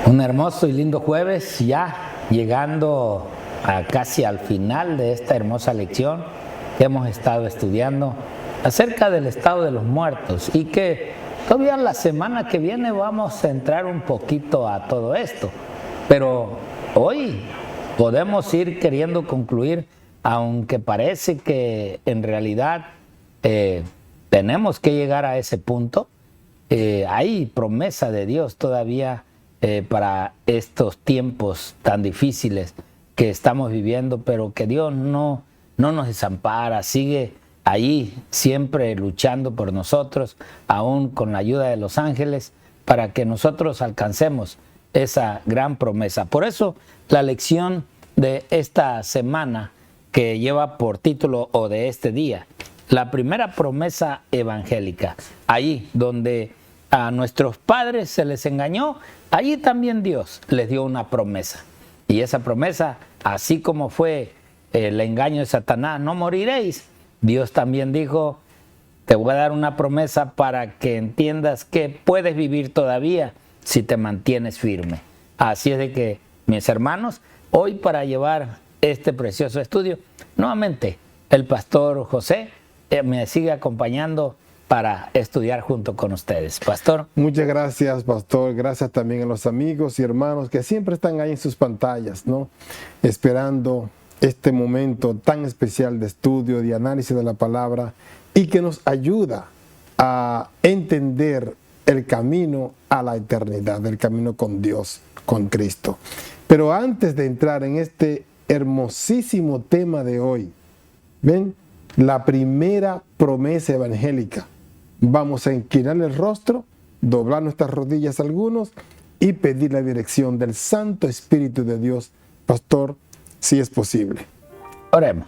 Un hermoso y lindo jueves, ya llegando casi al final de esta hermosa lección que hemos estado estudiando acerca del estado de los muertos, y que todavía la semana que viene vamos a entrar un poquito a todo esto, pero hoy podemos ir queriendo concluir, aunque parece que en realidad tenemos que llegar a ese punto. Hay promesa de Dios todavía para estos tiempos tan difíciles que estamos viviendo, pero que Dios no nos desampara, sigue ahí siempre luchando por nosotros, aún con la ayuda de los ángeles, para que nosotros alcancemos esa gran promesa. Por eso la lección de esta semana, que lleva por título, o de este día, la primera promesa evangélica. Ahí donde a nuestros padres se les engañó, allí también Dios les dio una promesa. Y esa promesa, así como fue el engaño de Satanás, no moriréis, Dios también dijo, te voy a dar una promesa para que entiendas que puedes vivir todavía si te mantienes firme. Así es de que, mis hermanos, hoy para llevar este precioso estudio, nuevamente el pastor José me sigue acompañando para estudiar junto con ustedes. Pastor. Muchas gracias, pastor. Gracias también a los amigos y hermanos que siempre están ahí en sus pantallas, ¿no? Esperando este momento tan especial de estudio, de análisis de la palabra, y que nos ayuda a entender el camino a la eternidad, el camino con Dios, con Cristo. Pero antes de entrar en este hermosísimo tema de hoy, ¿ven? La primera promesa evangélica. Vamos a inclinar el rostro, doblar nuestras rodillas algunos y pedir la dirección del Santo Espíritu de Dios, pastor, si es posible. Oremos.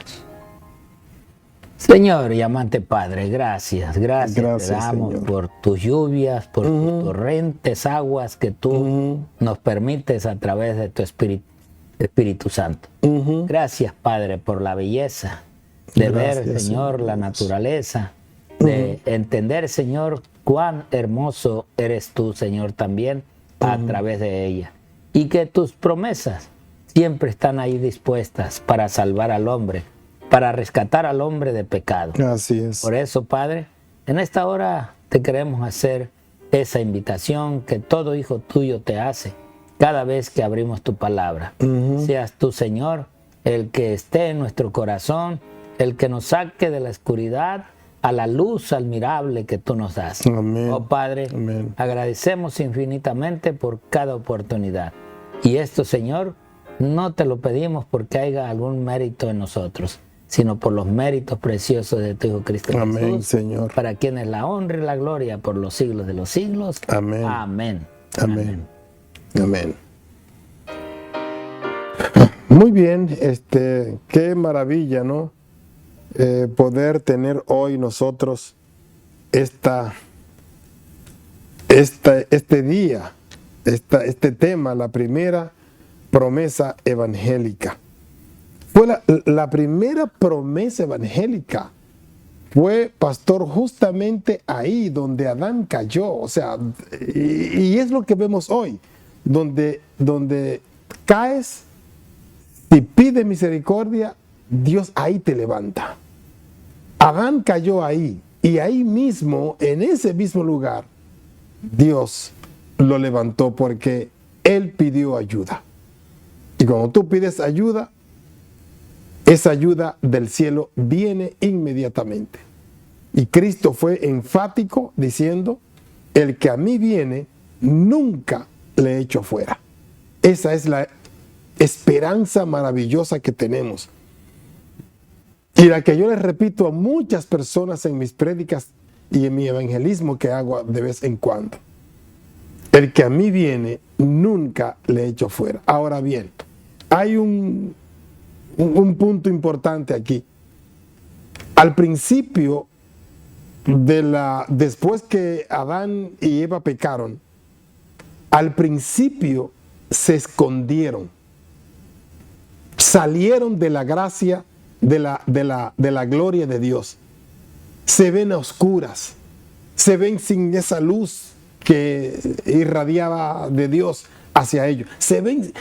Señor y amante Padre, gracias te damos, Señor, por tus lluvias, por tus torrentes, aguas que tú nos permites a través de tu Espíritu Santo. Gracias, Padre, por la belleza de ver, Señor, la naturaleza, de entender, Señor, cuán hermoso eres tú, Señor, también a través de ella. Y que tus promesas siempre están ahí dispuestas para salvar al hombre, para rescatar al hombre de pecado. Así es. Por eso, Padre, en esta hora te queremos hacer esa invitación que todo hijo tuyo te hace cada vez que abrimos tu palabra. Seas tú, Señor, el que esté en nuestro corazón, el que nos saque de la oscuridad a la luz admirable que tú nos das. Amén. Oh Padre, Amén. Agradecemos infinitamente por cada oportunidad. Y esto, Señor, no te lo pedimos porque haya algún mérito en nosotros, sino por los méritos preciosos de tu Hijo Cristo Amén, Jesús, Señor. para quien es la honra y la gloria por los siglos de los siglos. Amén. Amén. Amén. Amén. Muy bien, qué maravilla, ¿no? Poder tener hoy nosotros este día, este tema, la primera promesa evangélica. Fue la primera promesa evangélica. Fue, pastor, justamente ahí donde Adán cayó. O sea, y es lo que vemos hoy. Donde caes, si pides misericordia, Dios ahí te levanta. Adán cayó ahí, y ahí mismo, en ese mismo lugar, Dios lo levantó porque Él pidió ayuda. Y cuando tú pides ayuda, esa ayuda del cielo viene inmediatamente. Y Cristo fue enfático diciendo, el que a mí viene, nunca le echo fuera. Esa es la esperanza maravillosa que tenemos. Y la que yo les repito a muchas personas en mis prédicas y en mi evangelismo que hago de vez en cuando. El que a mí viene, nunca le echo fuera. Ahora bien, hay un punto importante aquí. Al principio, después que Adán y Eva pecaron, al principio se escondieron. Salieron de la gracia, de la gloria de Dios. Se ven a oscuras, se ven sin esa luz que irradiaba de Dios, hacia ellos. Se ven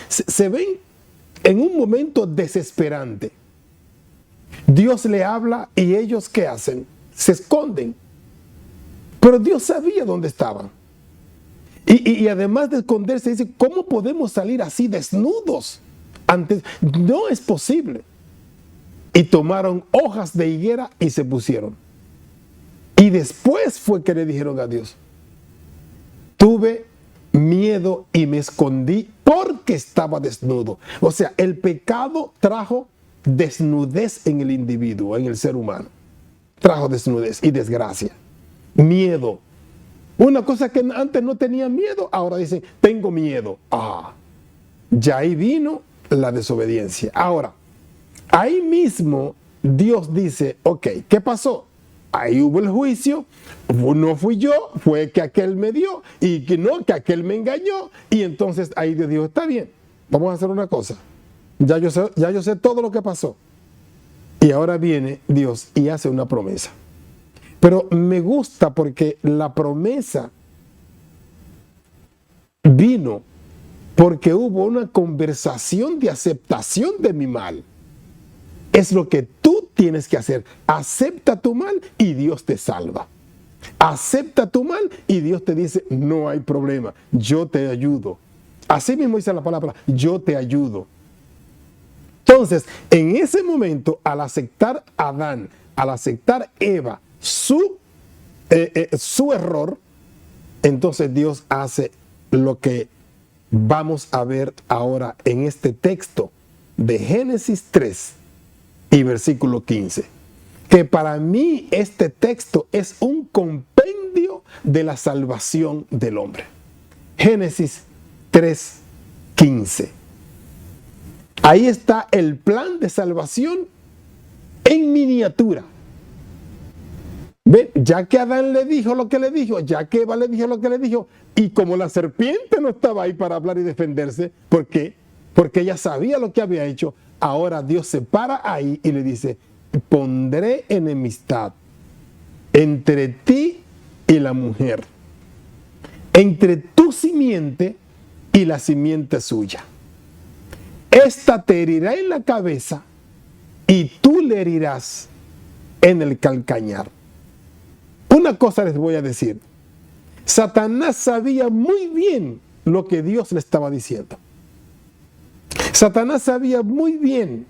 en un momento desesperante. Dios le habla y ellos ¿qué hacen? Se esconden. Pero Dios sabía dónde estaban. Y además de esconderse, dice, ¿cómo podemos salir así desnudos? No es posible. Y tomaron hojas de higuera y se pusieron. Y después fue que le dijeron a Dios, tuve miedo y me escondí porque estaba desnudo. O sea, el pecado trajo desnudez en el individuo, en el ser humano. Trajo desnudez y desgracia. Miedo. Una cosa que antes no tenía miedo, ahora dicen, tengo miedo. Ya ahí vino la desobediencia. Ahora, ahí mismo Dios dice, ok, ¿qué pasó? Ahí hubo el juicio, no fui yo, fue que aquel me dio y que no, que aquel me engañó. Y entonces ahí Dios dijo, está bien, vamos a hacer una cosa. Ya yo sé todo lo que pasó. Y ahora viene Dios y hace una promesa. Pero me gusta porque la promesa vino porque hubo una conversación de aceptación de mi mal. Es lo que tú tienes que hacer. Acepta tu mal y Dios te salva. Acepta tu mal y Dios te dice, no hay problema, yo te ayudo. Así mismo dice la palabra, yo te ayudo. Entonces, en ese momento, al aceptar Adán, al aceptar Eva, su error, entonces Dios hace lo que vamos a ver ahora en este texto de Génesis 3 y versículo 15. Que para mí este texto es un compendio de la salvación del hombre. Génesis 3, 15. Ahí está el plan de salvación en miniatura. ¿Ven? Ya que Adán le dijo lo que le dijo, ya que Eva le dijo lo que le dijo, y como la serpiente no estaba ahí para hablar y defenderse, ¿por qué? Porque ella sabía lo que había hecho. Ahora Dios se para ahí y le dice, pondré enemistad entre ti y la mujer, entre tu simiente y la simiente suya. Esta te herirá en la cabeza y tú le herirás en el calcañar. Una cosa les voy a decir. Satanás sabía muy bien lo que Dios le estaba diciendo. Satanás sabía muy bien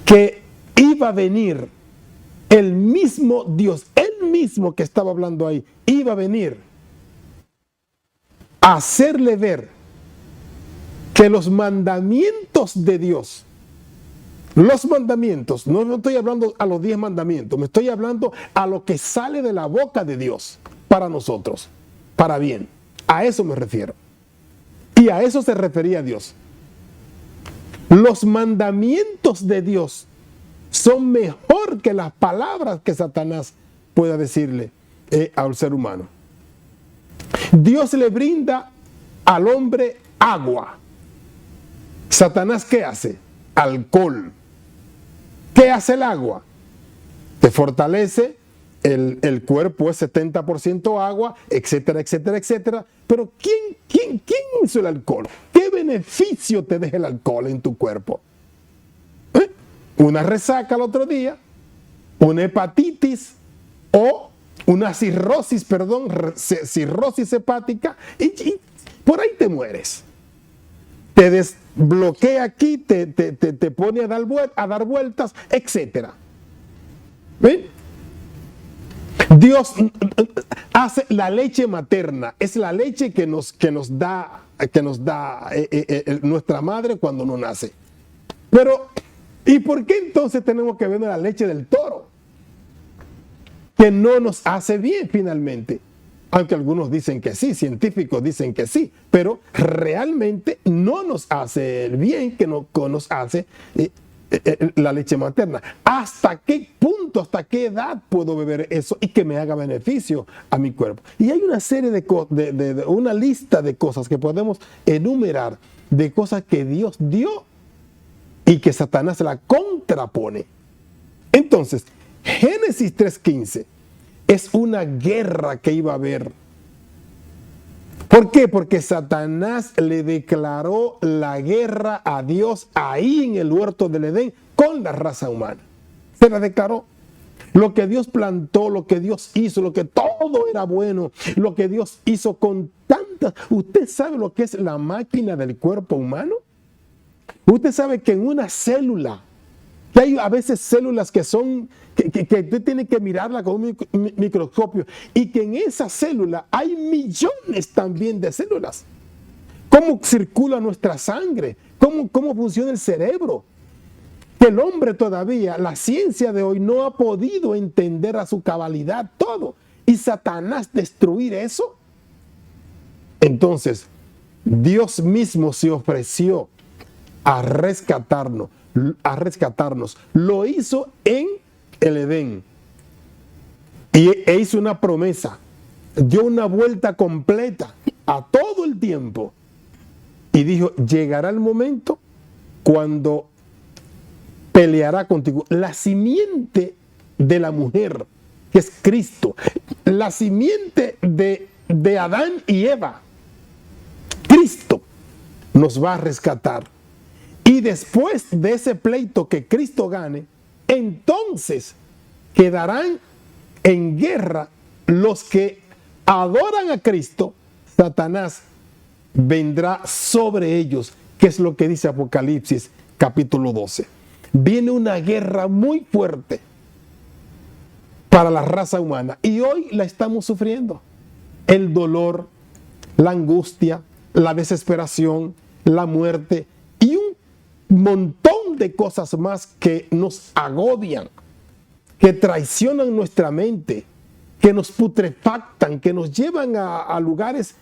que iba a venir el mismo Dios, el mismo que estaba hablando ahí, iba a venir a hacerle ver que los mandamientos de Dios, los mandamientos, no me estoy hablando a los 10 mandamientos, me estoy hablando a lo que sale de la boca de Dios para nosotros, para bien. A eso me refiero. Y a eso se refería Dios. Los mandamientos de Dios son mejor que las palabras que Satanás pueda decirle al ser humano. Dios le brinda al hombre agua. Satanás, ¿qué hace? Alcohol. ¿Qué hace el agua? Te fortalece, el cuerpo es 70% agua, etcétera, etcétera, etcétera. Pero ¿quién hizo el alcohol? ¿Qué beneficio te deja el alcohol en tu cuerpo? Una resaca al otro día, una hepatitis o una cirrosis hepática y por ahí te mueres. Te desbloquea aquí, te pone a dar vueltas, etcétera. ¿Ven? Dios hace la leche materna, es la leche que nos da nuestra madre cuando nos nace. Pero, ¿y por qué entonces tenemos que beber la leche del toro? Que no nos hace bien finalmente. Aunque algunos dicen que sí, científicos dicen que sí, pero realmente no nos hace el bien que nos hace la leche materna. ¿Hasta qué punto, hasta qué edad puedo beber eso y que me haga beneficio a mi cuerpo? Y hay una serie de una lista de cosas que podemos enumerar, de cosas que Dios dio y que Satanás la contrapone. Entonces, Génesis 3:15 es una guerra que iba a haber. ¿Por qué? Porque Satanás le declaró la guerra a Dios ahí en el huerto del Edén con la raza humana. Se la declaró. Lo que Dios plantó, lo que Dios hizo, lo que todo era bueno, lo que Dios hizo con tantas... ¿Usted sabe lo que es la máquina del cuerpo humano? Usted sabe que en una célula, que hay a veces células que son, que usted tiene que mirarla con un microscopio, y que en esa célula hay millones también de células. ¿Cómo circula nuestra sangre? ¿Cómo funciona el cerebro? Que el hombre todavía, la ciencia de hoy no ha podido entender a su cabalidad todo. Y Satanás destruir eso. Entonces, Dios mismo se ofreció a rescatarnos. Lo hizo en el Edén. E hizo una promesa. Dio una vuelta completa a todo el tiempo. Y dijo, llegará el momento cuando peleará contigo. La simiente de la mujer, que es Cristo. La simiente de Adán y Eva. Cristo nos va a rescatar. Y después de ese pleito que Cristo gane, entonces quedarán en guerra los que adoran a Cristo. Satanás vendrá sobre ellos, que es lo que dice Apocalipsis capítulo 12. Viene una guerra muy fuerte para la raza humana y hoy la estamos sufriendo. El dolor, la angustia, la desesperación, la muerte y un montón de cosas más que nos agobian, que traicionan nuestra mente, que nos putrefactan, que nos llevan a lugares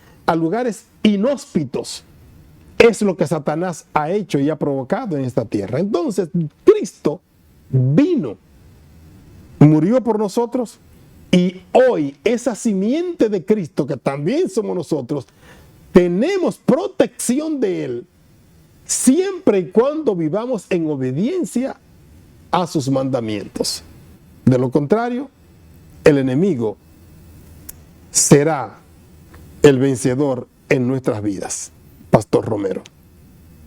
inhóspitos. Es lo que Satanás ha hecho y ha provocado en esta tierra. Entonces, Cristo vino, murió por nosotros y hoy esa simiente de Cristo, que también somos nosotros, tenemos protección de Él siempre y cuando vivamos en obediencia a sus mandamientos. De lo contrario, el enemigo será el vencedor en nuestras vidas. Pastor Romero.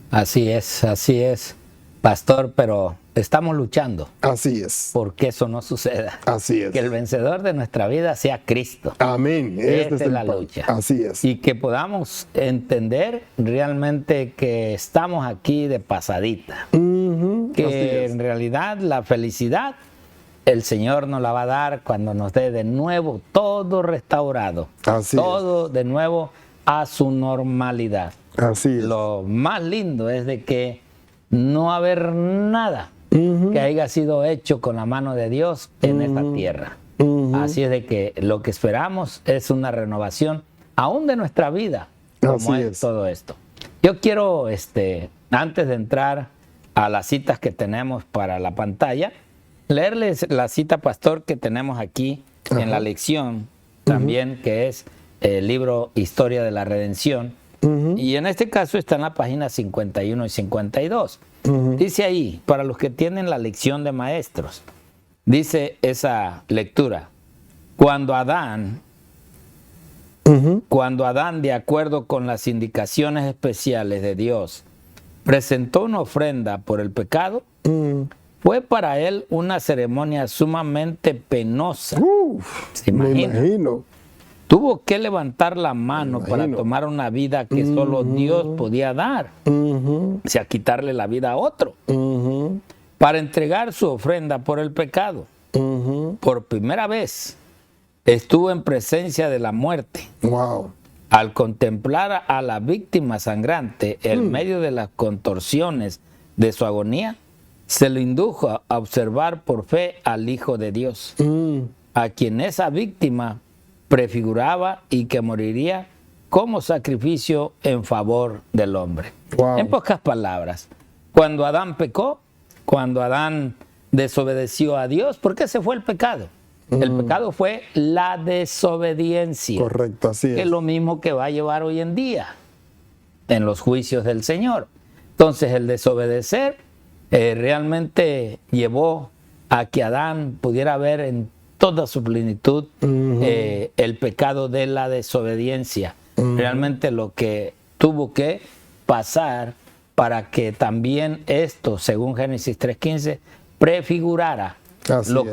Así es, pastor, pero estamos luchando. Así es. Porque eso no suceda. Así es. Que el vencedor de nuestra vida sea Cristo. Amén. Esta es la lucha. Así es. Y que podamos entender realmente que estamos aquí de pasadita. Que en realidad la felicidad el Señor nos la va a dar cuando nos dé de nuevo todo restaurado. Así todo es. De nuevo a su normalidad. Así es. Lo más lindo es de que no haber nada que haya sido hecho con la mano de Dios en esta tierra. Así es de que lo que esperamos es una renovación aún de nuestra vida, como es todo esto. Yo quiero, antes de entrar a las citas que tenemos para la pantalla, leerles la cita, pastor, que tenemos aquí en la lección también, que es el libro Historia de la Redención. Y en este caso está en la página 51 y 52. Dice ahí, para los que tienen la lección de maestros, dice esa lectura: cuando Adán, de acuerdo con las indicaciones especiales de Dios, presentó una ofrenda por el pecado, fue para él una ceremonia sumamente penosa. ¿Se imagina? Me imagino. Tuvo que levantar la mano para tomar una vida que solo Dios podía dar. O sea, quitarle la vida a otro. Para entregar su ofrenda por el pecado. Por primera vez estuvo en presencia de la muerte. Wow. Al contemplar a la víctima sangrante en medio de las contorsiones de su agonía, se lo indujo a observar por fe al Hijo de Dios, a quien esa víctima prefiguraba y que moriría como sacrificio en favor del hombre. Wow. En pocas palabras, cuando Adán pecó, cuando Adán desobedeció a Dios, ¿por qué se fue el pecado? El pecado fue la desobediencia. Correcto, así es. Que es lo mismo que va a llevar hoy en día en los juicios del Señor. Entonces, el desobedecer realmente llevó a que Adán pudiera ver en toda su plenitud el pecado de la desobediencia. realmente lo que tuvo que pasar para que también esto, según Génesis 3:15, prefigurara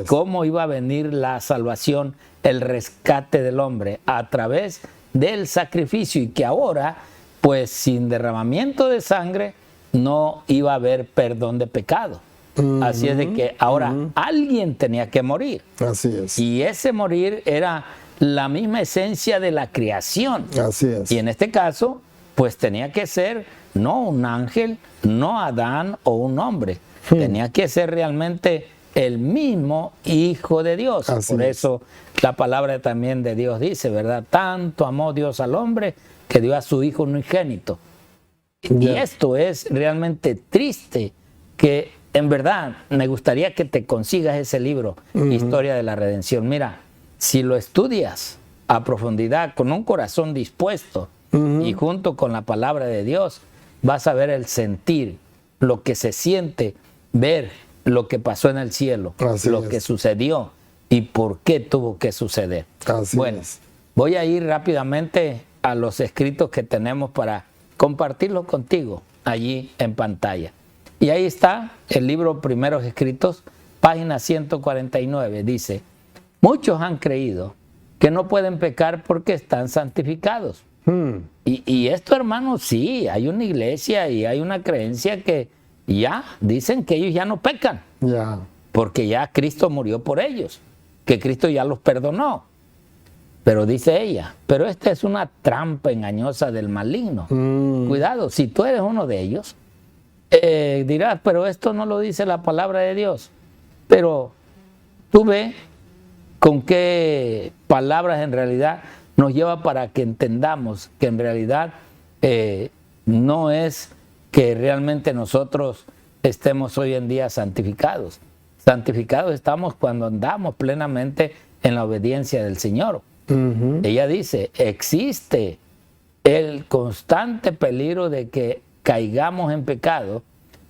cómo iba a venir la salvación, el rescate del hombre a través del sacrificio, y que ahora, pues sin derramamiento de sangre, no iba a haber perdón de pecado. Así es de que ahora alguien tenía que morir. Así es. Y ese morir era la misma esencia de la creación. Así es. Y en este caso, pues tenía que ser no un ángel, no Adán o un hombre. Tenía que ser realmente el mismo Hijo de Dios. Por eso la palabra también de Dios dice, ¿verdad? Tanto amó Dios al hombre que dio a su Hijo unigénito. Y esto es realmente triste, que en verdad me gustaría que te consigas ese libro, Historia de la Redención. Mira, si lo estudias a profundidad, con un corazón dispuesto y junto con la palabra de Dios, vas a ver el sentir, lo que se siente, ver lo que pasó en el cielo, lo que sucedió y por qué tuvo que suceder. Bueno, voy a ir rápidamente a los escritos que tenemos para compartirlos contigo allí en pantalla. Y ahí está el libro Primeros Escritos, página 149. Dice, muchos han creído que no pueden pecar porque están santificados. Y esto, hermano, sí, hay una iglesia y hay una creencia que ya dicen que ellos ya no pecan. Porque ya Cristo murió por ellos, que Cristo ya los perdonó. Pero dice ella, pero esta es una trampa engañosa del maligno. Cuidado, si tú eres uno de ellos, dirás, pero esto no lo dice la palabra de Dios. Pero tú ve con qué palabras en realidad nos lleva para que entendamos que en realidad no es que realmente nosotros estemos hoy en día santificados. Santificados estamos cuando andamos plenamente en la obediencia del Señor. Ella dice, existe el constante peligro de que caigamos en pecado,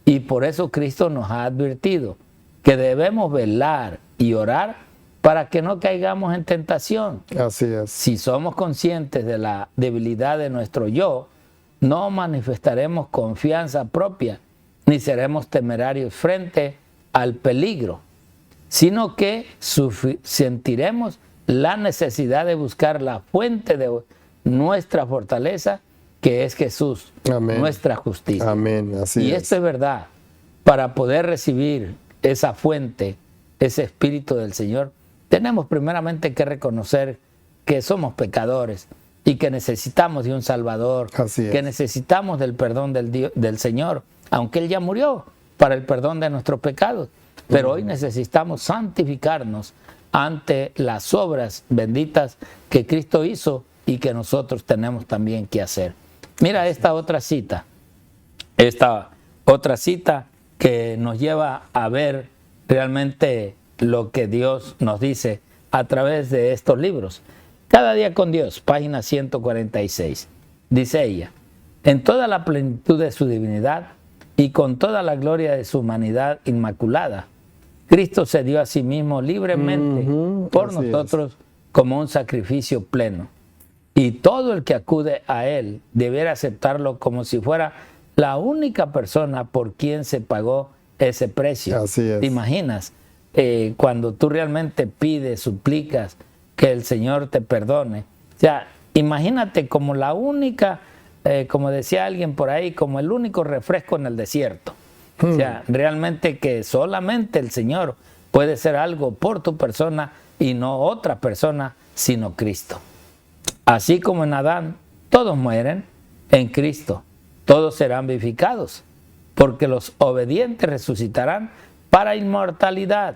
y por eso Cristo nos ha advertido que debemos velar y orar para que no caigamos en tentación. Así es. Si somos conscientes de la debilidad de nuestro yo, no manifestaremos confianza propia, ni seremos temerarios frente al peligro, sino que sentiremos la necesidad de buscar la fuente de nuestra fortaleza, que es Jesús, nuestra justicia. Así es. Esto es verdad. Para poder recibir esa fuente, ese Espíritu del Señor, tenemos primeramente que reconocer que somos pecadores y que necesitamos de un Salvador, que necesitamos del perdón del Señor, aunque Él ya murió para el perdón de nuestros pecados. Pero hoy necesitamos santificarnos ante las obras benditas que Cristo hizo y que nosotros tenemos también que hacer. Mira esta otra cita que nos lleva a ver realmente lo que Dios nos dice a través de estos libros. Cada día con Dios, página 146. Dice ella, en toda la plenitud de su divinidad y con toda la gloria de su humanidad inmaculada, Cristo se dio a sí mismo libremente por nosotros como un sacrificio pleno. Y todo el que acude a Él debiera aceptarlo como si fuera la única persona por quien se pagó ese precio. ¿Te imaginas? Cuando tú realmente pides, suplicas que el Señor te perdone. O sea, imagínate como la única, como decía alguien por ahí, como el único refresco en el desierto. O sea, realmente que solamente el Señor puede ser algo por tu persona y no otra persona, sino Cristo. Así como en Adán todos mueren, en Cristo todos serán vivificados, porque los obedientes resucitarán para inmortalidad.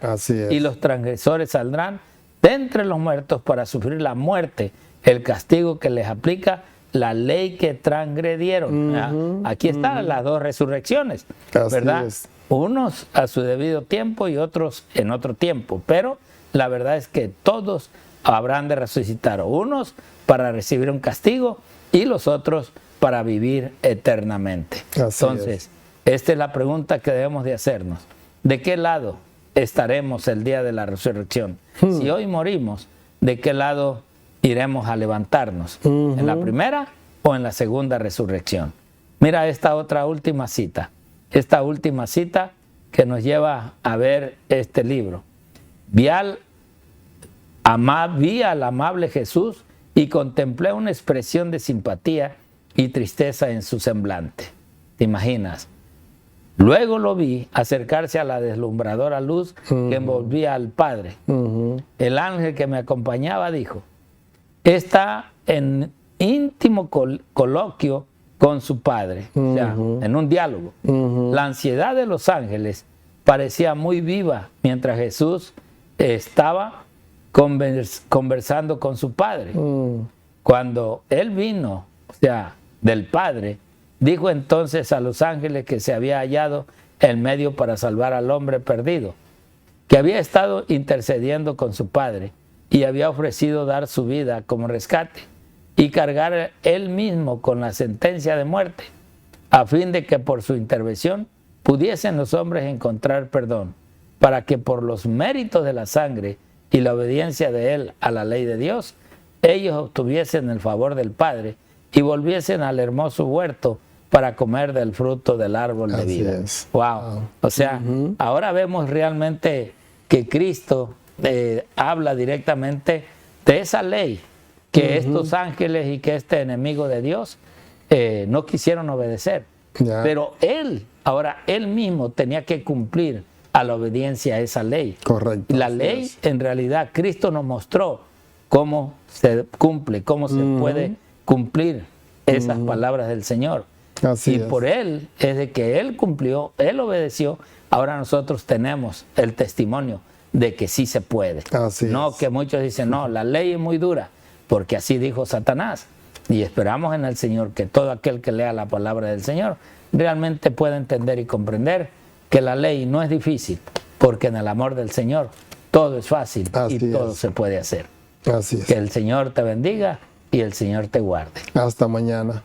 Y los transgresores saldrán de entre los muertos para sufrir la muerte, el castigo que les aplica la ley que transgredieron. Aquí están las dos resurrecciones, ¿verdad? Unos a su debido tiempo y otros en otro tiempo, pero la verdad es que todos habrán de resucitar, unos para recibir un castigo y los otros para vivir eternamente. Entonces, esta es la pregunta que debemos de hacernos. ¿De qué lado estaremos el día de la resurrección? Si hoy morimos, ¿de qué lado iremos a levantarnos, en la primera o en la segunda resurrección. Mira esta otra última cita, que nos lleva a ver este libro. Vi al amable Jesús y contemplé una expresión de simpatía y tristeza en su semblante. ¿Te imaginas? Luego lo vi acercarse a la deslumbradora luz que envolvía al Padre. El ángel que me acompañaba dijo: está en íntimo coloquio con su Padre, o sea, en un diálogo. La ansiedad de los ángeles parecía muy viva mientras Jesús estaba conversando con su Padre. Cuando Él vino, o sea, del Padre, dijo entonces a los ángeles que se había hallado el medio para salvar al hombre perdido, que había estado intercediendo con su Padre y había ofrecido dar su vida como rescate y cargar él mismo con la sentencia de muerte, a fin de que por su intervención pudiesen los hombres encontrar perdón, para que por los méritos de la sangre y la obediencia de él a la ley de Dios, ellos obtuviesen el favor del Padre y volviesen al hermoso huerto para comer del fruto del árbol de vida. Es. Wow. O sea, ahora vemos realmente que Cristo habla directamente de esa ley que estos ángeles y que este enemigo de Dios no quisieron obedecer. Pero él mismo tenía que cumplir a la obediencia a esa ley. Correcto. La ley, en realidad, Cristo nos mostró cómo se cumple, cómo se puede cumplir esas palabras del Señor. Así es. Por él, es de que él cumplió, él obedeció, ahora nosotros tenemos el testimonio de que sí se puede. Así no es. que muchos dicen, no, la ley es muy dura, porque así dijo Satanás. Y esperamos en el Señor que todo aquel que lea la palabra del Señor realmente pueda entender y comprender que la ley no es difícil, porque en el amor del Señor todo es fácil y todo se puede hacer. Así es. Que el Señor te bendiga y el Señor te guarde. Hasta mañana.